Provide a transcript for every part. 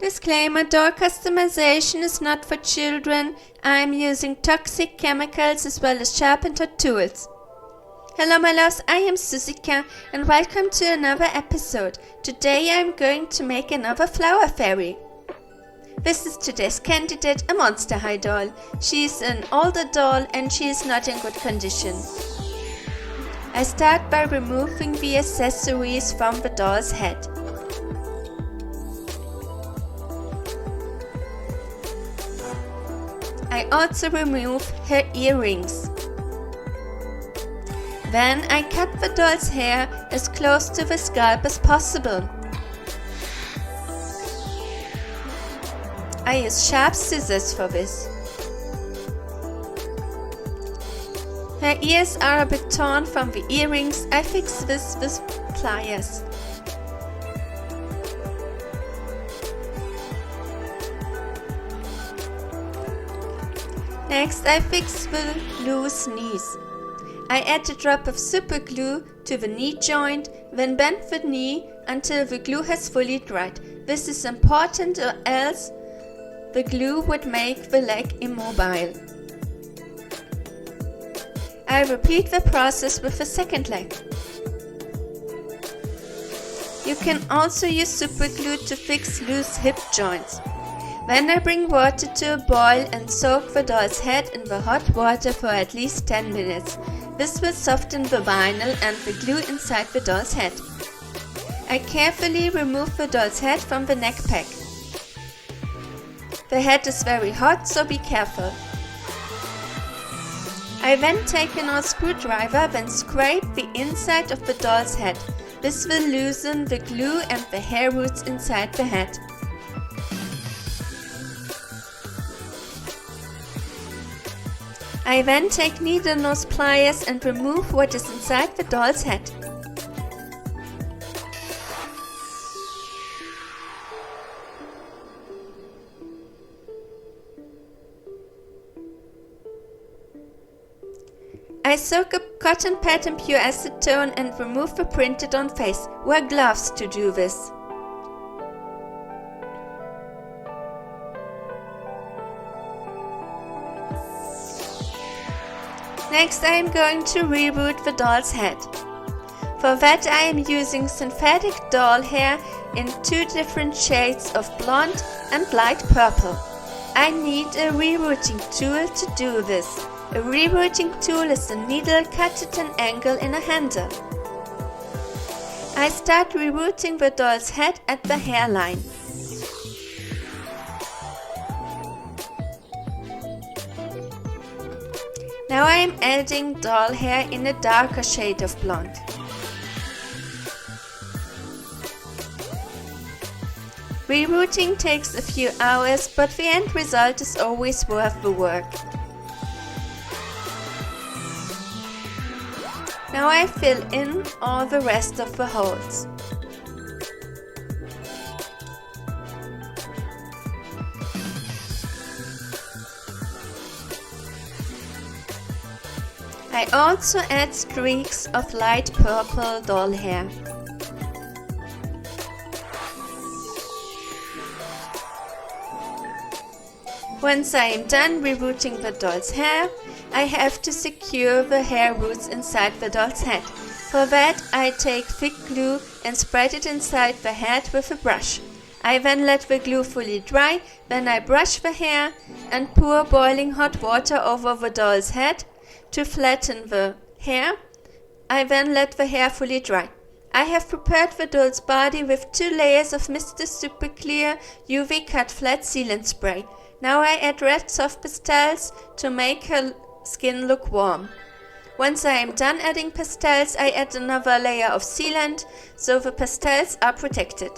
Disclaimer: doll customization is not for children. I am using toxic chemicals as well as sharpened tools. Hello my loves, I am Susika and welcome to another episode. Today I am going to make another flower fairy. This is today's candidate, a Monster High doll. She is an older doll and she is not in good condition. I start by removing the accessories from the doll's head. I also remove her earrings. Then I cut the doll's hair as close to the scalp as possible. I use sharp scissors for this. Her ears are a bit torn from the earrings. I fix this with pliers. Next, I fix the loose knees. I add a drop of super glue to the knee joint, then bend the knee until the glue has fully dried. This is important or else the glue would make the leg immobile. I repeat the process with the second leg. You can also use super glue to fix loose hip joints. Then I bring water to a boil and soak the doll's head in the hot water for at least 10 minutes. This will soften the vinyl and the glue inside the doll's head. I carefully remove the doll's head from the neck pack. The head is very hot, so be careful. I then take an old screwdriver and scrape the inside of the doll's head. This will loosen the glue and the hair roots inside the head. I then take needle nose pliers and remove what is inside the doll's head. I soak a cotton pad in pure acetone and remove the printed on face. Wear gloves to do this. Next I am going to reroot the doll's head. For that I am using synthetic doll hair in 2 different shades of blonde and light purple. I need a rerooting tool to do this. A rerooting tool is a needle cut at an angle in a handle. I start rerooting the doll's head at the hairline. Now I am adding doll hair in a darker shade of blonde. Rerooting takes a few hours, but the end result is always worth the work. Now I fill in all the rest of the holes. I also add streaks of light purple doll hair. Once I am done rerooting the doll's hair, I have to secure the hair roots inside the doll's head. For that I take thick glue and spread it inside the head with a brush. I then let the glue fully dry, then I brush the hair and pour boiling hot water over the doll's head to flatten the hair. I then let the hair fully dry. I have prepared the doll's body with 2 layers of Mr. Super Clear UV cut flat sealant spray. Now I add red soft pastels to make her skin look warm. Once I am done adding pastels, I add another layer of sealant so the pastels are protected.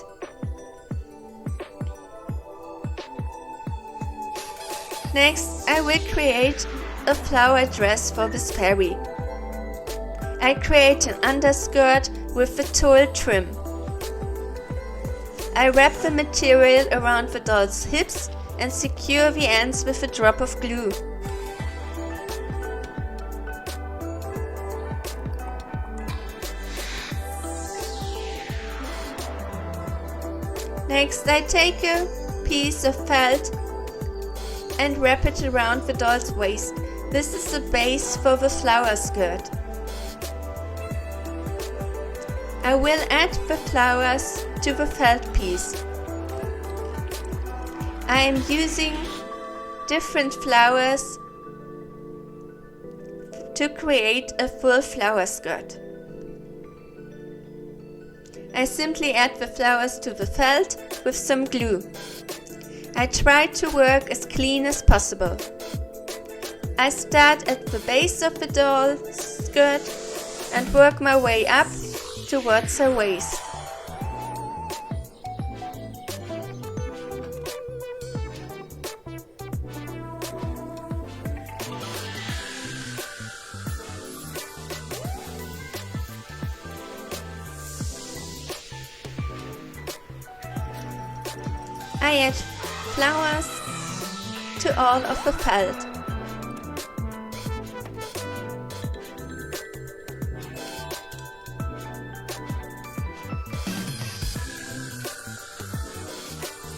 Next, I will create a flower dress for this fairy. I create an underskirt with the tulle trim. I wrap the material around the doll's hips and secure the ends with a drop of glue. Next, I take a piece of felt and wrap it around the doll's waist. This is the base for the flower skirt. I will add the flowers to the felt piece. I am using different flowers to create a full flower skirt. I simply add the flowers to the felt with some glue. I try to work as clean as possible. I start at the base of the doll's skirt and work my way up towards her waist. I add flowers to all of the felt.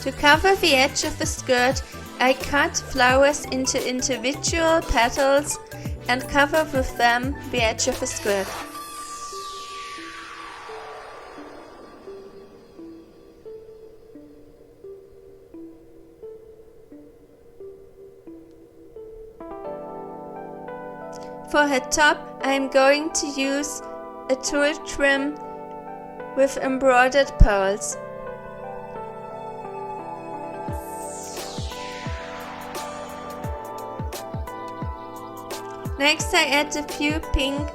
To cover the edge of the skirt, I cut flowers into individual petals and cover with them the edge of the skirt. For her top, I am going to use a tulle trim with embroidered pearls. Next, I add a few pink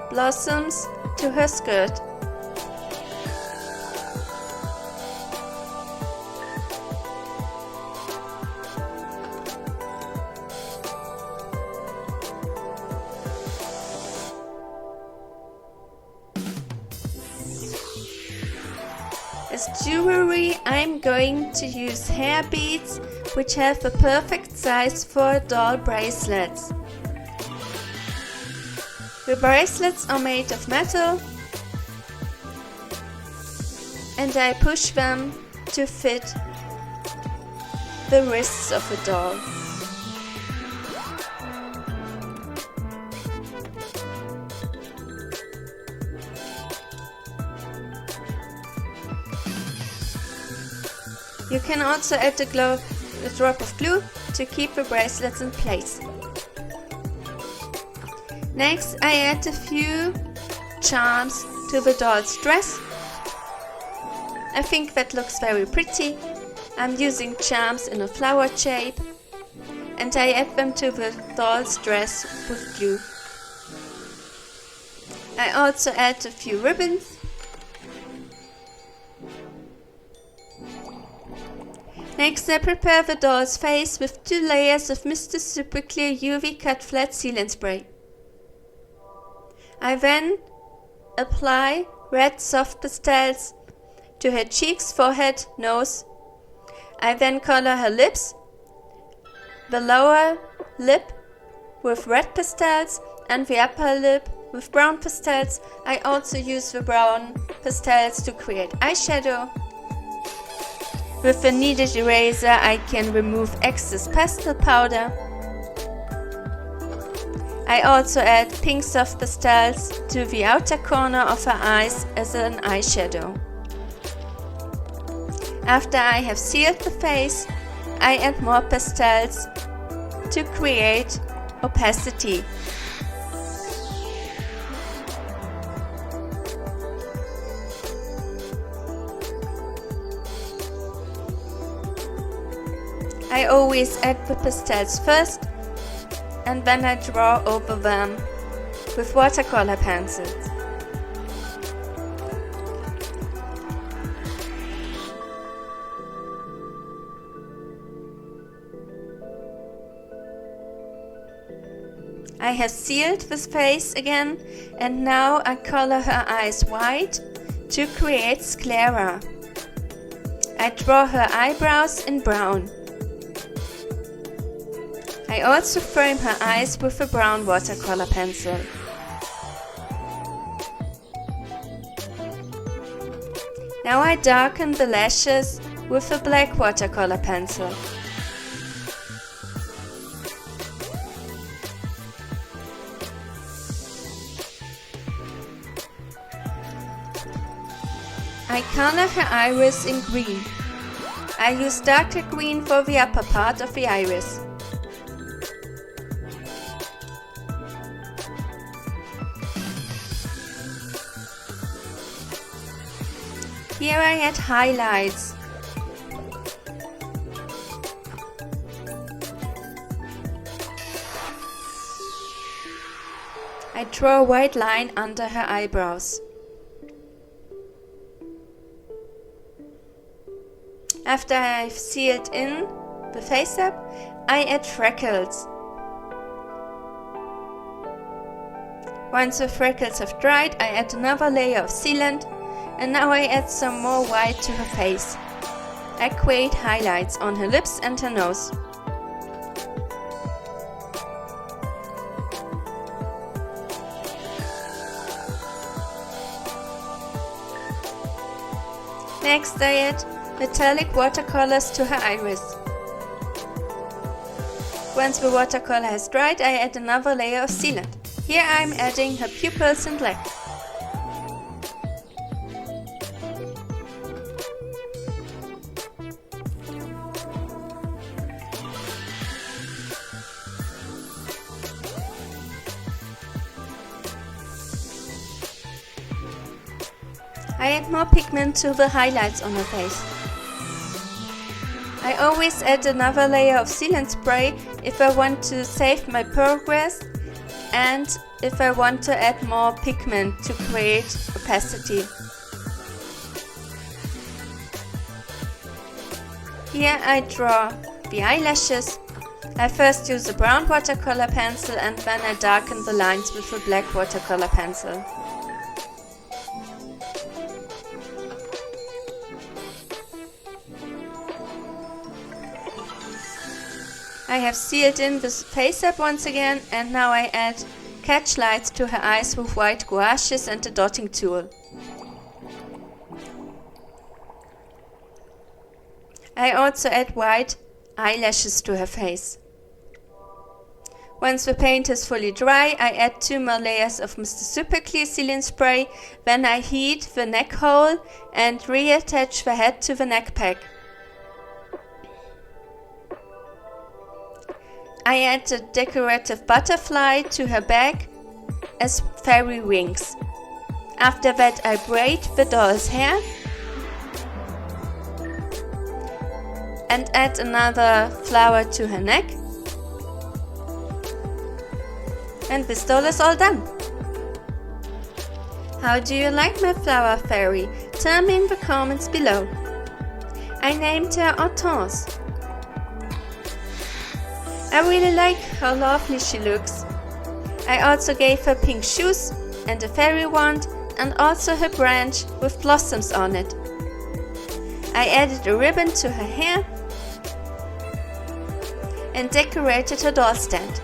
blossoms to her skirt. As jewelry, I'm going to use hair beads, which have the perfect size for doll bracelets. The bracelets are made of metal, and I push them to fit the wrists of a doll. You can also add a drop of glue to keep the bracelets in place. Next, I add a few charms to the doll's dress. I think that looks very pretty. I'm using charms in a flower shape, and I add them to the doll's dress with glue. I also add a few ribbons. Next, I prepare the doll's face with 2 layers of Mr. Super Clear UV Cut Flat Sealant Spray. I then apply red soft pastels to her cheeks, forehead, nose. I then color her lips, the lower lip with red pastels and the upper lip with brown pastels. I also use the brown pastels to create eyeshadow. With a kneaded eraser, I can remove excess pastel powder. I also add pink soft pastels to the outer corner of her eyes as an eyeshadow. After I have sealed the face, I add more pastels to create opacity. I always add the pastels first, and then I draw over them with watercolor pencils. I have sealed this face again, and now I color her eyes white to create sclera. I draw her eyebrows in brown. I also frame her eyes with a brown watercolor pencil. Now I darken the lashes with a black watercolor pencil. I color her iris in green. I use darker green for the upper part of the iris. Here I add highlights. I draw a white line under her eyebrows. After I've sealed in the faceup, I add freckles. Once the freckles have dried, I add another layer of sealant, and now I add some more white to her face. I create highlights on her lips and her nose. Next I add metallic watercolors to her iris. Once the watercolor has dried, I add another layer of sealant. Here I am adding her pupils in black. I add more pigment to the highlights on her face. I always add another layer of sealant spray if I want to save my progress and if I want to add more pigment to create opacity. Here I draw the eyelashes. I first use a brown watercolor pencil and then I darken the lines with a black watercolor pencil. I have sealed in the faceup once again, and now I add catch lights to her eyes with white gouaches and a dotting tool. I also add white eyelashes to her face. Once the paint is fully dry, I add 2 more layers of Mr. Super Clear sealant spray, then I heat the neck hole and reattach the head to the neck pack. I add a decorative butterfly to her back as fairy wings. After that I braid the doll's hair and add another flower to her neck. And this doll is all done. How do you like my flower fairy? Tell me in the comments below. I named her Hortense. I really like how lovely she looks. I also gave her pink shoes and a fairy wand and also her branch with blossoms on it. I added a ribbon to her hair and decorated her doll stand.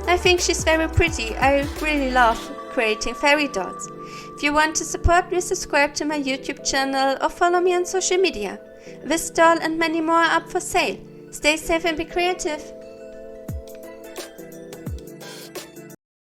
I think she's very pretty. I really love creating fairy dolls. If you want to support me, subscribe to my YouTube channel or follow me on social media. This doll and many more are up for sale. Stay safe and be creative.